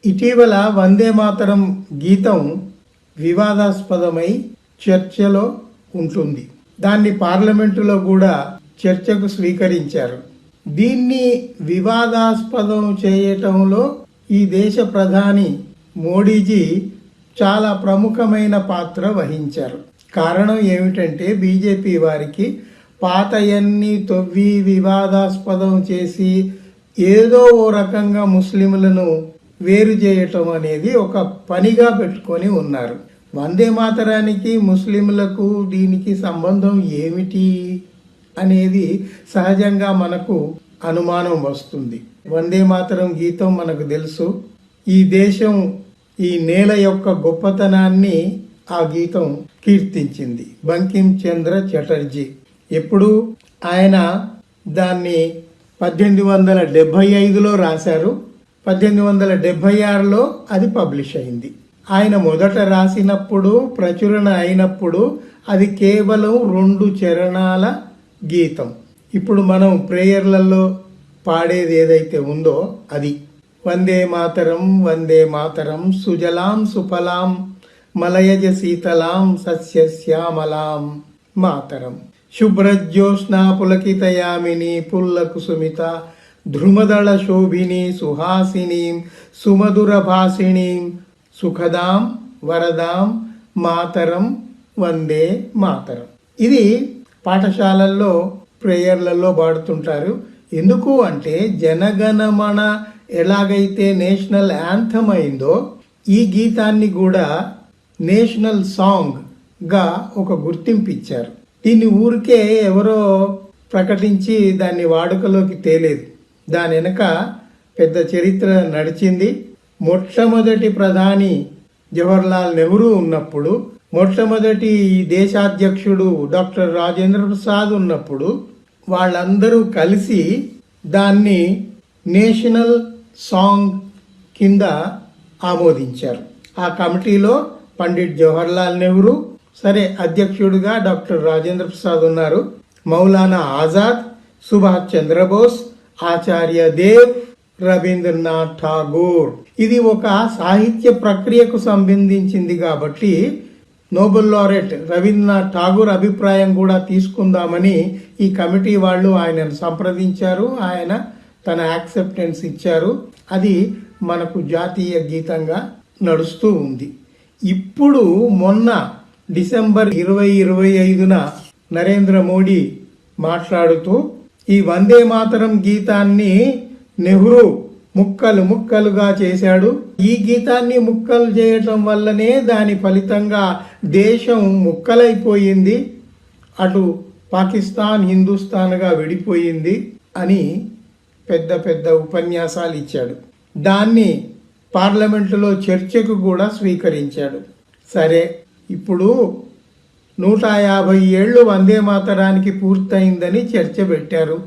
ఇటీవల వందే మాతరం గీతం వివాదాస్పదమై చర్చలో ఉంటుంది. దాన్ని పార్లమెంటులో కూడా చర్చకు స్వీకరించారు. దీన్ని వివాదాస్పదం చేయటంలో ఈ దేశ ప్రధాని మోడీజీ చాలా ప్రముఖమైన పాత్ర వహించారు. కారణం ఏమిటంటే బీజేపీ వారికి పాతయన్ని తవ్వి వివాదాస్పదం చేసి ఏదో ఓ రకంగా ముస్లింలను వేరు చేయటం అనేది ఒక పనిగా పెట్టుకొని ఉన్నారు. వందే మాతరానికి ముస్లింలకు దీనికి సంబంధం ఏమిటి అనేది సహజంగా మనకు అనుమానం వస్తుంది. వందే మాతరం గీతం మనకు తెలుసు. ఈ దేశం, ఈ నేల యొక్క గొప్పతనాన్ని ఆ గీతం కీర్తించింది. బంకిం చంద్ర చటర్జీ ఎప్పుడు ఆయన దాన్ని 1875లో రాశారు. 1876లో అది పబ్లిష్ అయింది. ఆయన మొదట రాసినప్పుడు, ప్రచురణ అయినప్పుడు అది కేవలం 2 చరణాల గీతం. ఇప్పుడు మనం ప్రేయర్లలో పాడేది ఏదైతే ఉందో అది వందే మాతరం వందే మాతరం సుజలాం సుఫలాం మలయజ శీతలాం సస్యశ్యామలాం మాతరం శుభ్రజ్యోత్స్నా పులకితయామిని పుల్లకుసుమిత ధ్రుమదళ శోభిని సుహాసినీం సుమధుర భాషిణీం సుఖదాం వరదాం మాతరం వందే మాతరం. ఇది పాఠశాలల్లో ప్రేయర్లలో పాడుతుంటారు. ఎందుకు అంటే జనగణమన ఎలాగైతే నేషనల్ యాంథమ్ అయిందో ఈ గీతాన్ని కూడా నేషనల్ సాంగ్ గా ఒక గుర్తింపు ఇచ్చారు. దీన్ని ఊరికే ఎవరో ప్రకటించి దాన్ని వాడుకలోకి తేలేదు. దాని వెనక పెద్ద చరిత్ర నడిచింది. మొట్టమొదటి ప్రధాని జవహర్లాల్ నెహ్రూ ఉన్నప్పుడు, మొట్టమొదటి దేశాధ్యక్షుడు డాక్టర్ రాజేంద్ర ప్రసాద్ ఉన్నప్పుడు వాళ్ళందరూ కలిసి దాన్ని నేషనల్ సాంగ్ కింద ఆమోదించారు. ఆ కమిటీలో పండిట్ జవహర్లాల్ నెహ్రూ, సరే అధ్యక్షుడిగా డాక్టర్ రాజేంద్ర ప్రసాద్ ఉన్నారు, మౌలానా ఆజాద్, సుభాష్ చంద్రబోస్, ఆచార్య దేవ్, రవీంద్రనాథ్ ఠాగూర్. ఇది ఒక సాహిత్య ప్రక్రియకు సంబంధించింది కాబట్టి నోబెల్ లారెట్ రవీంద్రనాథ్ ఠాగూర్ అభిప్రాయం కూడా తీసుకుందామని ఈ కమిటీ వాళ్ళు ఆయనను సంప్రదించారు. ఆయన తన యాక్సెప్టెన్స్ ఇచ్చారు. అది మనకు జాతీయ గీతంగా నడుస్తూ ఉంది. ఇప్పుడు మొన్న డిసెంబర్ 2025న నరేంద్ర మోడీ మాట్లాడుతూ ఈ వందే మాతరం గీతాన్ని నెహ్రూ ముక్కలుగా చేశాడు. ఈ గీతాన్ని ముక్కలు చేయటం వల్లనే దాని ఫలితంగా దేశం ముక్కలైపోయింది, అటు పాకిస్తాన్ హిందుస్థాన్గా విడిపోయింది అని పెద్ద పెద్ద ఉపన్యాసాలు ఇచ్చాడు. దాన్ని పార్లమెంటులో చర్చకు కూడా స్వీకరించాడు. సరే, ఇప్పుడు 150 ఏళ్ళు వందే మాతరానికి పూర్తయిందని చర్చ పెట్టారు.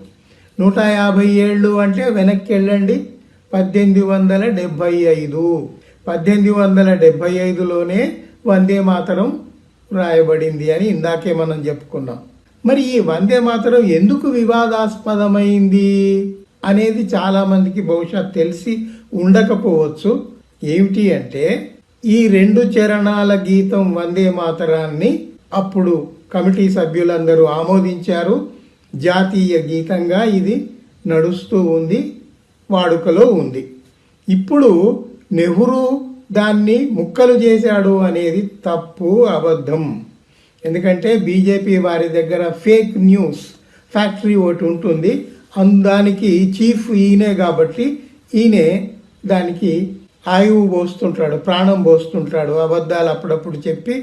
150 ఏళ్ళు అంటే వెనక్కి వెళ్ళండి, 1875. 1875లోనే వందే మాతరం రాయబడింది అని ఇందాకే మనం చెప్పుకున్నాం. మరి ఈ వందే మాతరం ఎందుకు వివాదాస్పదమైంది అనేది చాలా మందికి బహుశా తెలిసి ఉండకపోవచ్చు. ఏమిటి అంటే ఈ 2 చరణాల గీతం వందే మాతరాన్ని అప్పుడు కమిటీ సభ్యులందరూ ఆమోదించారు. జాతీయ గీతంగా ఇది నడుస్తూ ఉంది, వాడుకలో ఉంది. ఇప్పుడు నెహ్రూ దాన్ని ముక్కలు చేశాడు అనేది తప్పు, అబద్ధం. ఎందుకంటే బీజేపీ వారి దగ్గర ఫేక్ న్యూస్ ఫ్యాక్టరీ ఒకటి ఉంటుంది. దానికి చీఫ్ ఈయనే కాబట్టి ఈయనే దానికి ఆయువు పోస్తుంటాడు, ప్రాణం పోస్తుంటాడు. అబద్ధాలు అప్పుడప్పుడు చెప్పి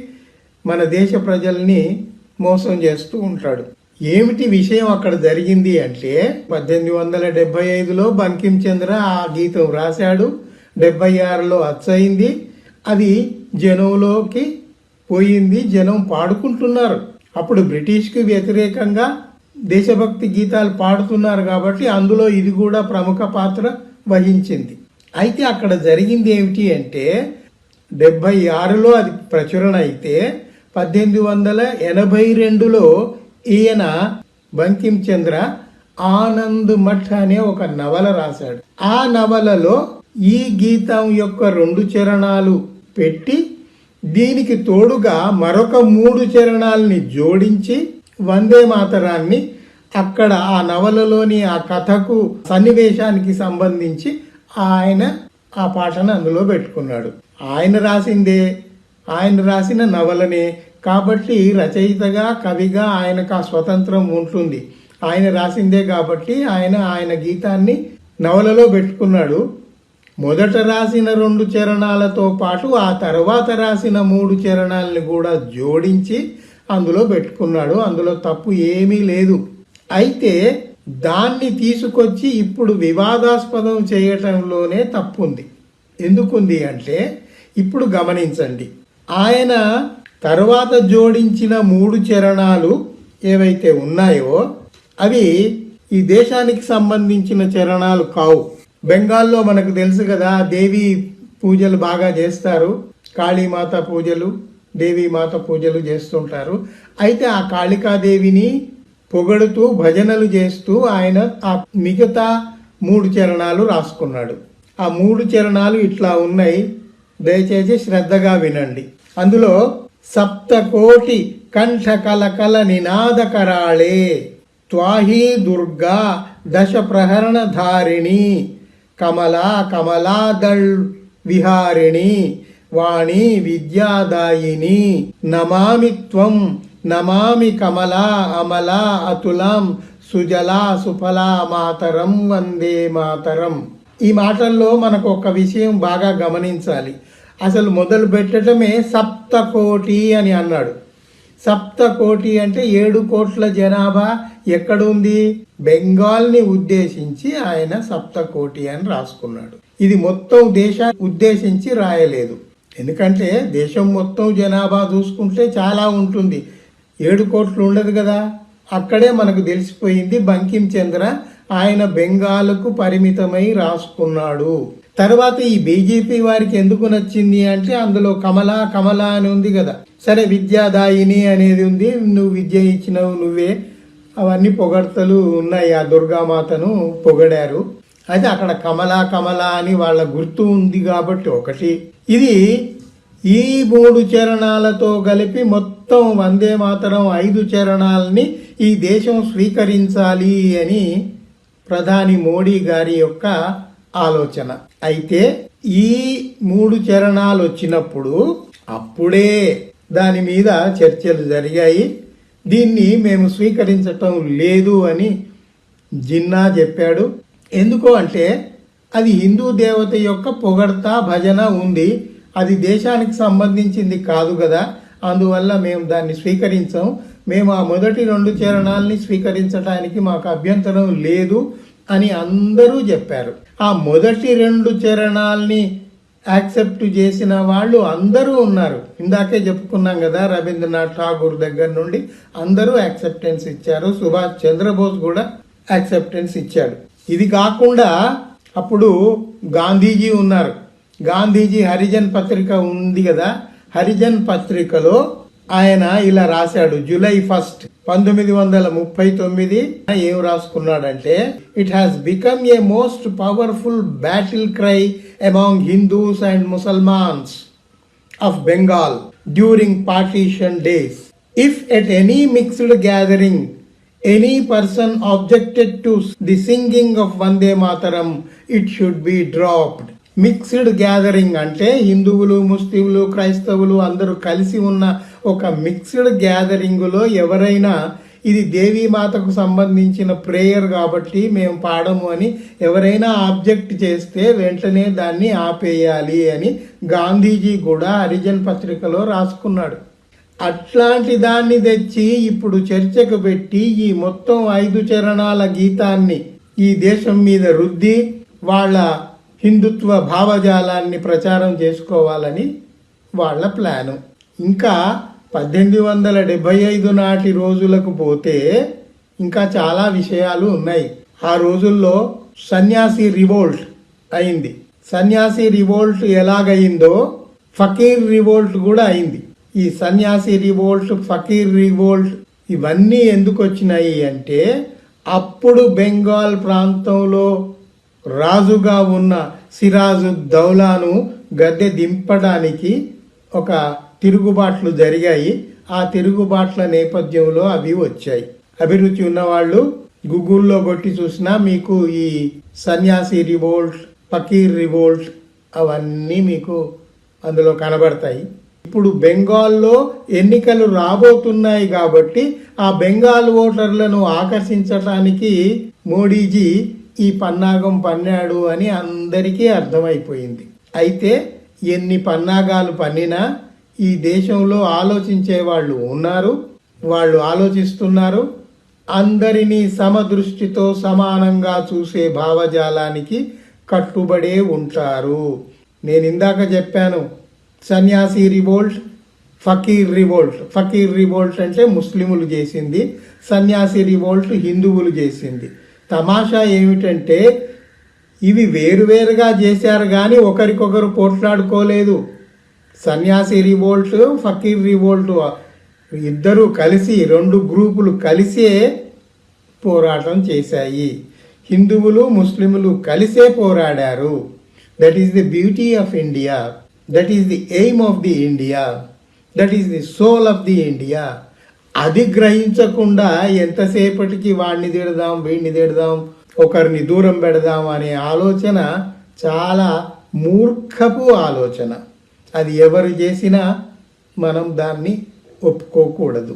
మన దేశ ప్రజల్ని మోసం చేస్తూ ఉంటాడు. ఏమిటి విషయం అక్కడ జరిగింది అంటే 1875లో బంకిం చంద్ర ఆ గీతం రాశాడు, 76లో అచ్చయింది. అది జనంలోకి పోయింది, జనం పాడుకుంటున్నారు. అప్పుడు బ్రిటిష్కి వ్యతిరేకంగా దేశభక్తి గీతాలు పాడుతున్నారు కాబట్టి అందులో ఇది కూడా ప్రముఖ పాత్ర వహించింది. అయితే అక్కడ జరిగింది ఏమిటి అంటే 76లో అది ప్రచురణ అయితే 1882లో ఈయన బంకిం చంద్ర ఆనంద్ మఠ్ అనే ఒక నవల రాశాడు. ఆ నవలలో ఈ గీతం యొక్క 2 చరణాలు పెట్టి దీనికి తోడుగా మరొక 3 చరణాలని జోడించి వందే మాతరాన్ని అక్కడ ఆ నవలలోని ఆ కథకు సన్నివేశానికి సంబంధించి ఆయన ఆ పాటను అందులో పెట్టుకున్నాడు. ఆయన రాసిన నవలనే కాబట్టి రచయితగా కవిగా ఆయనకు ఆ స్వతంత్రం ఉంటుంది. ఆయన రాసిందే కాబట్టి ఆయన గీతాన్ని నవలలో పెట్టుకున్నాడు. మొదట రాసిన 2 చరణాలతో పాటు ఆ తర్వాత రాసిన 3 చరణాలని కూడా జోడించి అందులో పెట్టుకున్నాడు. అందులో తప్పు ఏమీ లేదు. అయితే దాన్ని తీసుకొచ్చి ఇప్పుడు వివాదాస్పదం చేయటంలోనే తప్పుంది. ఎందుకుంది అంటే ఇప్పుడు గమనించండి, ఆయన తర్వాత జోడించిన 3 చరణాలు ఏవైతే ఉన్నాయో అవి ఈ దేశానికి సంబంధించిన చరణాలు కావు. బెంగాల్లో మనకు తెలుసు కదా, దేవి పూజలు బాగా చేస్తారు. కాళీమాత పూజలు, దేవీమాత పూజలు చేస్తుంటారు. అయితే ఆ కాళికాదేవిని పొగడుతూ భజనలు చేస్తూ ఆయన ఆ మిగతా 3 చరణాలు రాసుకున్నాడు. ఆ 3 చరణాలు ఇట్లా ఉన్నాయి, దయచేసి శ్రద్ధగా వినండి. అందులో సప్తకోటి కంఠ కలకల నినాదకరాళే త్వాహి దుర్గా దశ ప్రహరణ ధారిణి కమలా కమలాదళ్ విహారిణి వాణి విద్యాదాయిని నమామి త్వం నమామి కమలా అమలా అతులం సుజలా సుఫలా మాతరం వందే మాతరం. ఈ మాటల్లో మనకు ఒక విషయం బాగా గమనించాలి. అసలు మొదలు పెట్టడమే సప్తకోటి అని అన్నాడు. సప్తకోటి అంటే 7 కోట్ల జనాభా ఎక్కడుంది? బెంగాల్ని ఉద్దేశించి ఆయన సప్తకోటి అని రాసుకున్నాడు. ఇది మొత్తం దేశాన్ని ఉద్దేశించి రాయలేదు. ఎందుకంటే దేశం మొత్తం జనాభా చూసుకుంటే చాలా ఉంటుంది, 7 కోట్లు ఉండదు కదా. అక్కడే మనకు తెలిసిపోయింది బంకిం చంద్ర ఆయన బెంగాల్కు పరిమితమై రాసుకున్నాడు. తర్వాత ఈ బీజేపీ వారికి ఎందుకు నచ్చింది అంటే అందులో కమలా కమలా అని ఉంది కదా. సరే, విద్యాదాయిని అనేది ఉంది, నువ్వు విద్య ఇచ్చినవు నువ్వే, అవన్నీ పొగడ్తలు ఉన్నాయి. ఆ దుర్గామాతను పొగడారు. అయితే అక్కడ కమలా కమలా అని వాళ్ళ గుర్తు ఉంది కాబట్టి ఒకటి. ఇది ఈ 3 చరణాలతో కలిపి మొత్తం వందే మాతరం 5 చరణాలని ఈ దేశం స్వీకరించాలి అని ప్రధాని మోడీ గారి యొక్క ఆలోచన. అయితే ఈ 3 చరణాలు వచ్చినప్పుడు అప్పుడే దాని మీద చర్చలు జరిగాయి. దీన్ని మేము స్వీకరించటం లేదు అని జిన్నా చెప్పాడు. ఎందుకు అంటే అది హిందూ దేవత యొక్క పొగడ్త భజన ఉంది, అది దేశానికి సంబంధించింది కాదు కదా, అందువల్ల మేము దాన్ని స్వీకరించాం. మేము ఆ మొదటి 2 చరణాలని స్వీకరించడానికి మాకు అభ్యంతరం లేదు అని అందరూ చెప్పారు. ఆ మొదటి 2 చరణాలని యాక్సెప్ట్ చేసిన వాళ్ళు అందరూ ఉన్నారు. ఇందాకే చెప్పుకున్నాం కదా, రవీంద్రనాథ్ ఠాగూర్ దగ్గర నుండి అందరూ యాక్సెప్టెన్స్ ఇచ్చారు. సుభాష్ చంద్రబోస్ కూడా యాక్సెప్టెన్స్ ఇచ్చాడు. ఇది కాకుండా అప్పుడు గాంధీజీ ఉన్నారు. గాంధీజీ హరిజన్ పత్రిక ఉంది కదా, హరిజన్ పత్రికలో ఆయన ఇలా రాశాడు. జూలై 1, 1939 ఏం రాసుకున్నాడంటే, it has become a most powerful battle cry among Hindus and Musalmans of Bengal during partition days. If at any mixed gathering any person objected to the singing of Vande Mataram, it should be dropped. Mixed gathering అంటే హిందువులు, ముస్లింలు, క్రైస్తవులు అందరూ కలిసి ఉన్న ఒక mixed గ్యాదరింగ్లో ఎవరైనా ఇది దేవీమాతకు సంబంధించిన ప్రేయర్ కాబట్టి మేము పాడము అని ఎవరైనా ఆబ్జెక్ట్ చేస్తే వెంటనే దాన్ని ఆపేయాలి అని గాంధీజీ కూడా హరిజన్ పత్రికలో రాసుకున్నాడు. అట్లాంటి దాన్ని తెచ్చి ఇప్పుడు చర్చకు పెట్టి ఈ మొత్తం 5 చరణాల గీతాన్ని ఈ దేశం మీద రుద్ది వాళ్ళ హిందుత్వ భావజాలాన్ని ప్రచారం చేసుకోవాలని వాళ్ళ ప్లాను. ఇంకా 1875 నాటి రోజులకు పోతే ఇంకా చాలా విషయాలు ఉన్నాయి. ఆ రోజుల్లో సన్యాసి రివోల్ట్ అయింది. సన్యాసి రివోల్ట్ ఎలాగయిందో ఫకీర్ రివోల్ట్ కూడా అయింది. ఈ సన్యాసి రివోల్ట్, ఫకీర్ రివోల్ట్ ఇవన్నీ ఎందుకు వచ్చినాయి అంటే అప్పుడు బెంగాల్ ప్రాంతంలో రాజుగా ఉన్న సిరాజుద్దౌలాను గద్దె దింపడానికి ఒక తిరుగుబాట్లు జరిగాయి. ఆ తిరుగుబాట్ల నేపథ్యంలో అవి వచ్చాయి. అభిరుచి ఉన్నవాళ్ళు గూగుల్లో కొట్టి చూసినా మీకు ఈ సన్యాసి రివోల్ట్, ఫకీర్ రివోల్ట్ అవన్నీ మీకు అందులో కనబడతాయి. ఇప్పుడు బెంగాల్లో ఎన్నికలు రాబోతున్నాయి కాబట్టి ఆ బెంగాల్ ఓటర్లను ఆకర్షించటానికి మోడీజీ ఈ పన్నాగం పన్నాడు అని అందరికీ అర్థమైపోయింది. అయితే ఎన్ని పన్నాగాలు పన్నినా ఈ దేశంలో ఆలోచించే వాళ్ళు ఉన్నారు, వాళ్ళు ఆలోచిస్తున్నారు. అందరినీ సమదృష్టితో సమానంగా చూసే భావజాలానికి కట్టుబడే ఉంటారు. నేను ఇందాక చెప్పాను, సన్యాసి revolt, Fakir revolt. Fakir revolt అంటే ముస్లిములు చేసింది, సన్యాసి రివోల్ట్ హిందువులు చేసింది. తమాషా ఏమిటంటే ఇవి వేరువేరుగా చేశారు కానీ ఒకరికొకరు పోట్లాడుకోలేదు. సన్యాసి రివోల్ట్, ఫకీర్ రివోల్ట్ ఇద్దరు కలిసి, రెండు గ్రూపులు కలిసే పోరాటం చేశాయి. హిందువులు ముస్లిములు కలిసే పోరాడారు. That is the beauty of India, that is the aim of the India, that is the soul of the India. అది గ్రహించకుండా ఎంతసేపటికి వాడిని తిడదాం, వీడిని తిడదాం, ఒకరిని దూరం పెడదాం అనే ఆలోచన చాలా మూర్ఖపు ఆలోచన. అది ఎవరు చేసినా మనం దాన్ని ఒప్పుకోకూడదు.